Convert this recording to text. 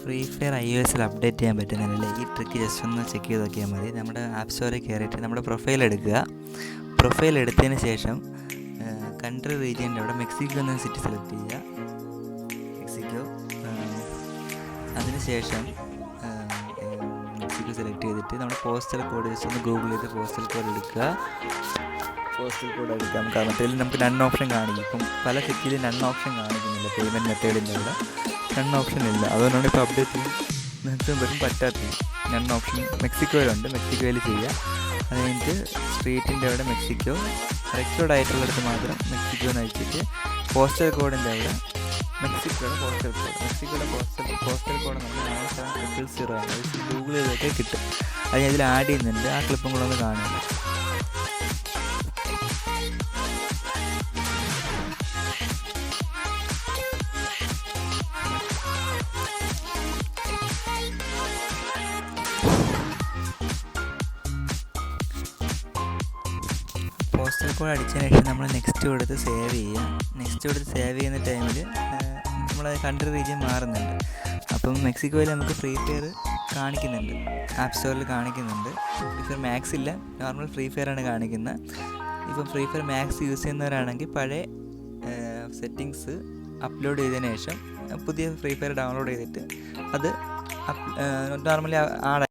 Free fire iOS update ചെയ്യാൻ പറ്റുന്നില്ല. ഈ ട്രിക്ക് ജസ്റ്റ് ഒന്ന് ചെക്ക് ചെയ്ത് നോക്കിയാൽ മതി. നമ്മുടെ ആപ്പ് സ്റ്റോറിൽ കയറിയിട്ട് നമ്മുടെ പ്രൊഫൈൽ എടുക്കുക. പ്രൊഫൈൽ എടുത്തതിന് ശേഷം കൺട്രി റീജിയൻ്റെ അവിടെ മെക്സിക്കോ എന്ന സിറ്റി സെലക്ട് ചെയ്യുക. മെക്സിക്കോ. അതിനുശേഷം മെക്സിക്കോ സെലക്ട് ചെയ്തിട്ട് നമ്മുടെ പോസ്റ്റൽ കോഡ് ജസ്റ്റ് ഒന്ന് ഗൂഗിൾ ചെയ്ത് പോസ്റ്റൽ കോഡ് എടുക്കുക. പോസ്റ്റൽ കോഡ് എടുക്കാം. കാരണം അതിൽ നമുക്ക് നൺ ഓപ്ഷൻ കാണിക്കും. ഇപ്പം പല സിറ്റിയിലും നൺ ഓപ്ഷൻ കാണിക്കുന്നില്ല. പേയ്മെൻറ്റ് മെത്തേഡിൻ്റെ അവിടെ നൺ ഓപ്ഷൻ ഇല്ല. അതുകൊണ്ടാണ് ഇപ്പോൾ അപ്ഡേറ്റ് നിർത്താൻ പറ്റാത്തത്. നൺ ഓപ്ഷൻ മെക്സിക്കോയിലുണ്ട്. മെക്സിക്കോയിൽ ചെയ്യുക. അത് കഴിഞ്ഞിട്ട് സ്ട്രീറ്റിൻ്റെ അവിടെ മെക്സിക്കോ, റെക്കോർഡ് ആയിട്ടുള്ളിടത്ത് മാത്രം മെക്സിക്കോ എന്ന് അയച്ചിട്ട് പോസ്റ്റൽ കോഡിൻ്റെ അവിടെ മെക്സിക്കോയുടെ പോസ്റ്റൽ കോഡ് നമ്മൾ 9700 ആണ്. അത് ഗൂഗിൾ ചെയ്തൊക്കെ കിട്ടും. അത് ഞാൻ ഇതിൽ ആഡ് ചെയ്യുന്നുണ്ട്. ആ ക്ലിപ്പും കൂടെ ഒന്ന് കാണുക. പോസ്റ്റൽ കോഡ് അടിച്ചതിന് ശേഷം നമ്മൾ നെക്സ്റ്റ് കൊടുത്ത് സേവ് ചെയ്യുക. നെക്സ്റ്റ് കൊടുത്ത് സേവ് ചെയ്യുന്ന ടൈമിൽ നമ്മൾ കൺട്രി റീജിയൻ മാറുന്നുണ്ട്. അപ്പം മെക്സിക്കോയിൽ നമുക്ക് ഫ്രീ ഫയർ കാണിക്കുന്നുണ്ട്. ആപ്പ് സ്റ്റോറിൽ കാണിക്കുന്നുണ്ട്. ഫ്രീ ഫയർ മാക്സ് ഇല്ല, നോർമൽ ഫ്രീ ഫയറാണ് കാണിക്കുന്നത്. ഇപ്പം ഫ്രീ ഫയർ മാക്സ് യൂസ് ചെയ്യുന്നവരാണെങ്കിൽ പഴയ സെറ്റിങ്സ് അപ്ലോഡ് ചെയ്തതിന് ശേഷം പുതിയ ഫ്രീ ഫയർ ഡൗൺലോഡ് ചെയ്തിട്ട് അത് നോർമലി ആഡ്